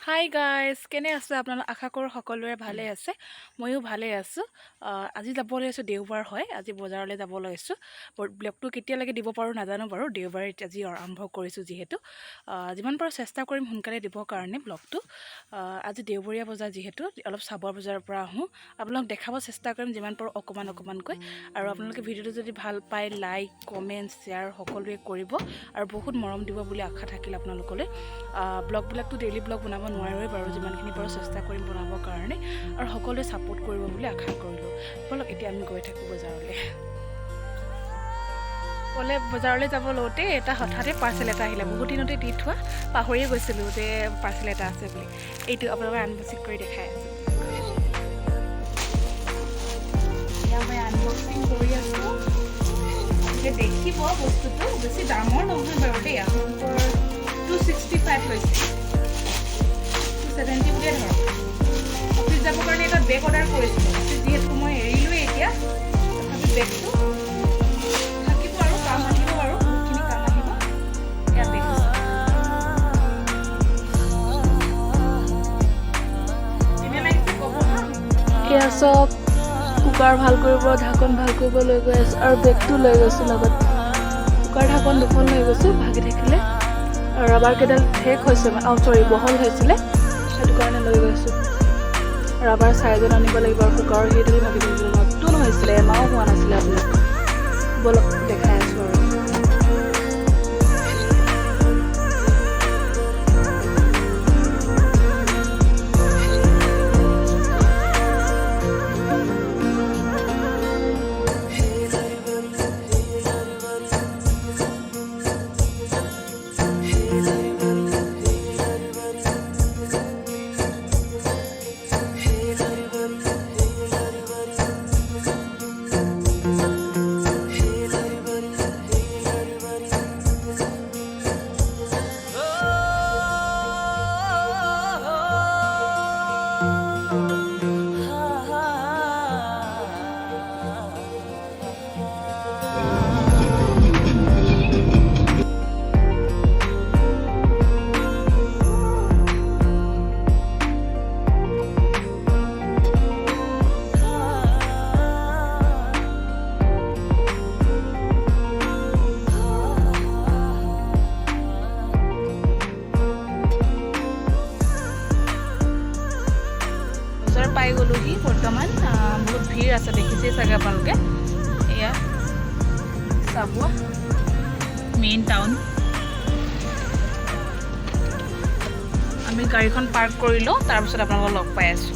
Hi guys, কেনে আছে আপোনালোক? আশা কৰোঁ সকলোৰে ভালে আছে। ময়ো ভালে আছোঁ। আজি যাব লৈছোঁ, দেওবাৰ হয়, আজি বজাৰলৈ যাব লৈছোঁ। ব্লগটো কেতিয়ালৈকে দিব পাৰোঁ নাজানো বাৰু, দেওবাৰে আজি আৰম্ভ কৰিছোঁ যিহেতু। যিমান পাৰোঁ চেষ্টা কৰিম সোনকালে দিবৰ কাৰণে ব্লগটো। আজি দেওবৰীয়া বজাৰ যিহেতু অলপ চাবৰ বজাৰৰ পৰা আহোঁ, আপোনালোক দেখাব চেষ্টা কৰিম যিমান পাৰোঁ অকণমানকৈ। আৰু আপোনালোকে ভিডিঅ'টো যদি ভাল পায় লাইক কমেণ্ট শ্বেয়াৰ সকলোৱে কৰিব আৰু বহুত মৰম দিব বুলি আশা থাকিল আপোনালোকলৈ। ব্লগবিলাকতো ডেইলি ব্লগ বনাব নোৱাৰোৱেই বাৰু, যিমানখিনি পাৰোঁ চেষ্টা কৰিম বনাবৰ কাৰণে আৰু সকলোৱে ছাপোৰ্ট কৰিব বুলি আশা কৰিলোঁ। ব'লক এতিয়া আমি গৈ থাকোঁ বজাৰলৈ। বজাৰলৈ যাব লওঁতে এটা হঠাতে পাৰ্চেল এটা আহিলে, বহুত দিনতে দি থোৱা, পাহৰিয়ে গৈছিলোঁ যে পাৰ্চেল এটা আছে বুলি। এইটো আপোনালোকে আনবক্সিং কৰি দেখাই আছোঁ। এতিয়া মই আনবক্সিং কৰি আছোঁ। এতিয়া দেখিব বস্তুটো বেছি দামৰ নহয় বাৰু দেই, আপোনালোকৰ 265 লৈছে, 270 বুলিয়ে ধৰক। অফিচ যাবৰ কাৰণে এটা বেগ অৰ্ডাৰ কৰিছিলোঁ, অফিচ যিহেতু মই এৰিলোৱেই এতিয়া, তথাপি বেগটো থাকিব আৰু কাম আহিব আৰু বহুতখিনি কাম আহিব। এয়া বেগ কেনে লাগিছে ক'ব হা। এয়া চব কুকাৰ ভাল কৰিব, ঢাকন ভাল কৰিব লৈ গৈ আছোঁ আৰু বেগটো লৈ গৈছোঁ লগত। কুকাৰ ঢাকন দুখন লৈ গৈছোঁ, ভাগি থাকিলে। ৰাবাৰ কেইডাল ঠেক হৈছে, বহল হৈছিলে, সেইটো কাৰণে লৈ গৈছোঁ। ৰাবাৰ চাইজত আনিব লাগিব আৰু কুকাৰৰ সেইডাল ভাগি থাকিলে, নতুন হৈছিলে, এমাহো হোৱা নাছিলে। আপোনাক বলক দেখাই আছোঁ আৰু। পাই গ'লোহি বৰ্তমান। বহুত ভিৰ আছে, দেখিছেই চাগে আপোনালোকে। এয়া চাবুৱা মেইন টাউন। আমি গাড়ীখন পাৰ্ক কৰিলোঁ, তাৰপিছত আপোনালোকক লগ পাই আছোঁ।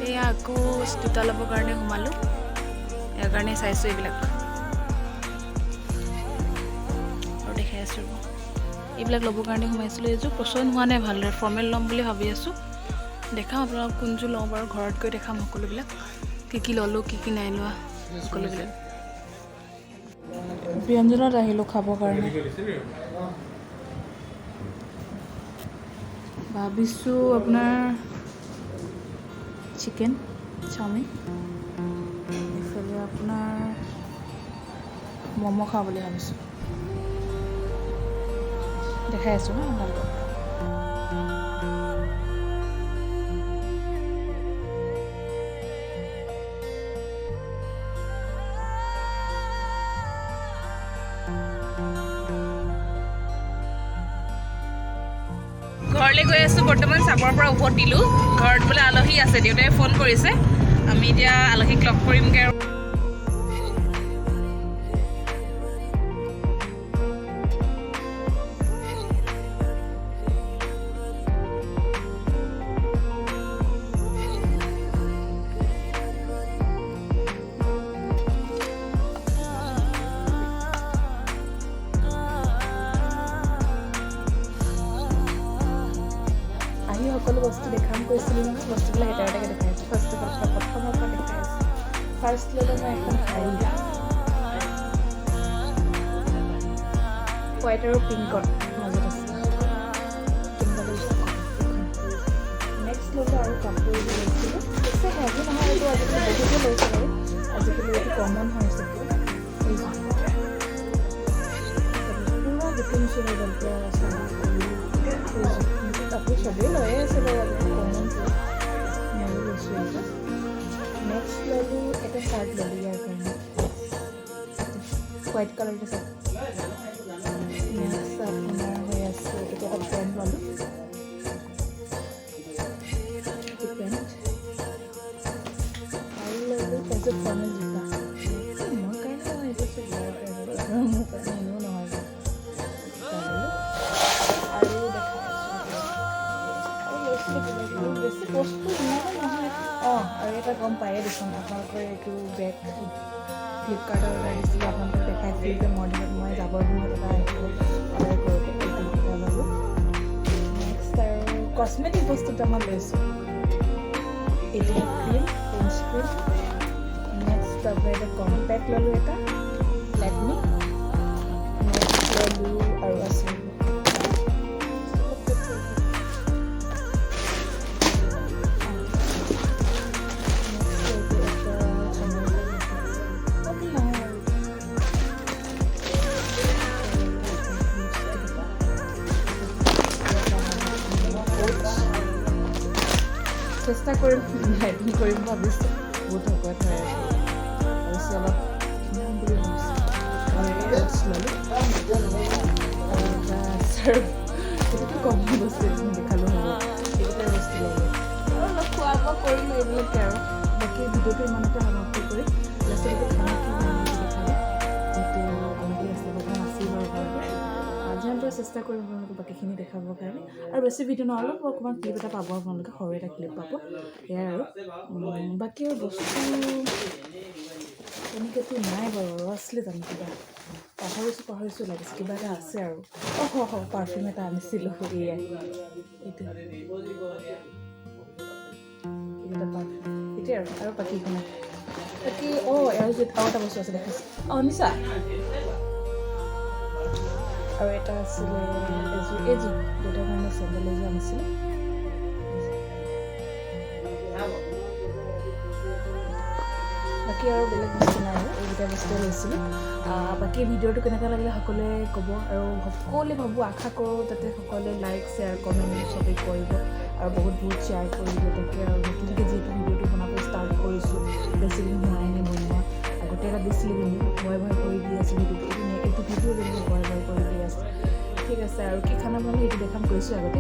এয়া আকৌ জোতা ল'বৰ কাৰণে সোমালোঁ, ইয়াৰ কাৰণে চাইছোঁ এইবিলাক আৰু দেখাই আছোঁ। এইবিলাক ল'বৰ কাৰণে সোমাইছিলোঁ। এইযোৰ পচন্দ হোৱা নাই ভালদৰে, ফৰ্মেল ল'ম বুলি ভাবি আছোঁ। দেখাম আপোনালোকক কোনযোৰ লওঁ বাৰু, ঘৰত গৈ দেখাম সকলোবিলাক, কি ল'লোঁ, কি নাই লোৱা সকলোবিলাক। ব্যঞ্জনত আহিলোঁ খাবৰ কাৰণে। ভাবিছোঁ আপোনাৰ চিকেন চাওমিন, এইফালে আপোনাৰ ম'ম' খাওঁ বুলি ভাবিছোঁ। দেখাই আছোঁ হা আপোনালোকক। ঘৰলৈ গৈ আছোঁ বৰ্তমান, চাবৰ পৰা উভত দিলোঁ। ঘৰত বোলে আলহী আছে, দেউতাই ফোন কৰিছে, আমি এতিয়া আলহীক লগ কৰিমগৈ আৰু। আহি সকলো বস্তু দেখাম কৈছিলোঁ নহয়, বস্তুবিলাক এটা এটাকৈ দেখাই আছোঁ। প্ৰথমৰ পৰা দেখাই আছোঁ। ফাৰ্ষ্ট ল'লে মই এখন শাৰী, হোৱাইট আৰু পিংকত মাজত আছে, নেক্সট ল'লোঁ আৰু কাপোৰ লৈছিলোঁ। বেছি হেভি নহয়, এইটো আজিকালি বহুতে লৈছে বাৰু, আজিকালি এইটো কমন হৈছে। পুৰা গুটি মিচি হৈ গ'ল, কাপোৰ চবেই লৈয়ে আছে বাৰু কমনটো ময়ো লৈছোঁ এটা নেক্সট ল'লোঁ এটা চাৰ্ট ল'লোঁ ইয়াৰ কাৰণে হোৱাইট কালাৰটো চাৰ্ট নেক্সট আপোনাৰ হৈ আছে এইটো এটা পেণ্ট ল'লোঁ এইটো পেণ্ট আৰু ল'লোঁ এযোৰ ফৰ্মেল জোতা মোৰ কাৰণে নহয় এইটো চব মোৰ কাৰণে এনেও নহয় আৰু বেছি বস্তু ইমানো নহয় আৰু এটা গম পায়ে দেখোন আপোনালোকৰ এইটো বেগ ফ্লিপকাৰ্টৰ অৰ্ডাৰ দিছিলোঁ আপোনালোকক দেখাইছিলোঁ যে মৰ্ণিঙত মই যাবৰ সময়ত এটা অৰ্ডাৰ কৰোঁতে এইটো দুটা ল'লোঁ নেক্সট আৰু কচমেটিক বস্তু দুটামান লৈছোঁ এইটো ক্ৰীম ফেচ ক্ৰীম নেক্সট তাৰপৰা এটা কম্পেক্ট ল'লোঁ এটা লেকমি নেক্সট ল'লোঁ আৰু আছে চেষ্টা কৰিম ডাইটিং কৰিম ভাবিছোঁ বহুত শকত হৈ আছে ভাবিছোঁ অলপ কিমান বুলি ভাবিছোঁ আৰু এটা চাৰ্ফ এইটোতো কম বস্তু দেখালোঁ হ'ব এইকেইটা বস্তু ল'লোঁ আৰু অলপ খোৱা বোৱা কৰিলোঁ এইবিলাকে আৰু বাকী ভিডিঅ'টো ইমানতে সমাপ্ত কৰি লাষ্টলৈকে খানা কি দেখালোঁ যিটো আমাকে ৰাস্তা কথা নাছিল বাৰু ঘৰতে যিমান পাৰে চেষ্টা কৰিম আপোনালোকে বাকীখিনি দেখাবৰ কাৰণে আৰু বেছি ভিডিঅ' নহয় অলপ অকণমান ক্লিপ এটা পাব আপোনালোকে সৰু এটা ক্লিপ পাব সেয়াই আৰু বাকী আৰু বস্তু তেনেকৈতো নাই বাৰু আছিলে জানো কিবা পাহৰিছোঁ লাগিছে কিবা এটা আছে আৰু পাৰফিউম এটা আনিছিলোঁ এয়াই এইটো এটা পাৰফিউম এতিয়া আৰু বাকী একো নাই বাকী আৰু এটা বস্তু আছে দেখাইছোঁ নিছা আৰু এটা আছিলে এইযোৰ দেউতাৰ কাৰণে চেণ্ডেল এযোৰ আনিছিলোঁ বাকী আৰু বেলেগ বস্তু নাই আৰু এইকেইটা বস্তুৱে লৈছিলোঁ বাকী ভিডিঅ'টো কেনেকুৱা লাগিলে সকলোৱে ক'ব আৰু সকলোৱে ভাবোঁ আশা কৰোঁ যাতে সকলোৱে লাইক শ্বেয়াৰ কমেণ্ট চবেই কৰিব আৰু বহুত শ্বেয়াৰ কৰিব তাকে আৰু নতুনকৈ যিহেতু ভিডিঅ'টো বনাব ষ্টাৰ্ট কৰিছোঁ বেছিদিন হোৱাই নাই বনোৱা আগতে এটা দিছিলোঁ কিন্তু ভয় কৰি দি আছোঁ ভিডিঅ'টো এইটো ভিডিঅ' কিন্তু ভয় কৰি দি আছে ঠিক আছে আৰু কি খানা বনালোঁ এইটো দেখাম কৈছোঁ আগতে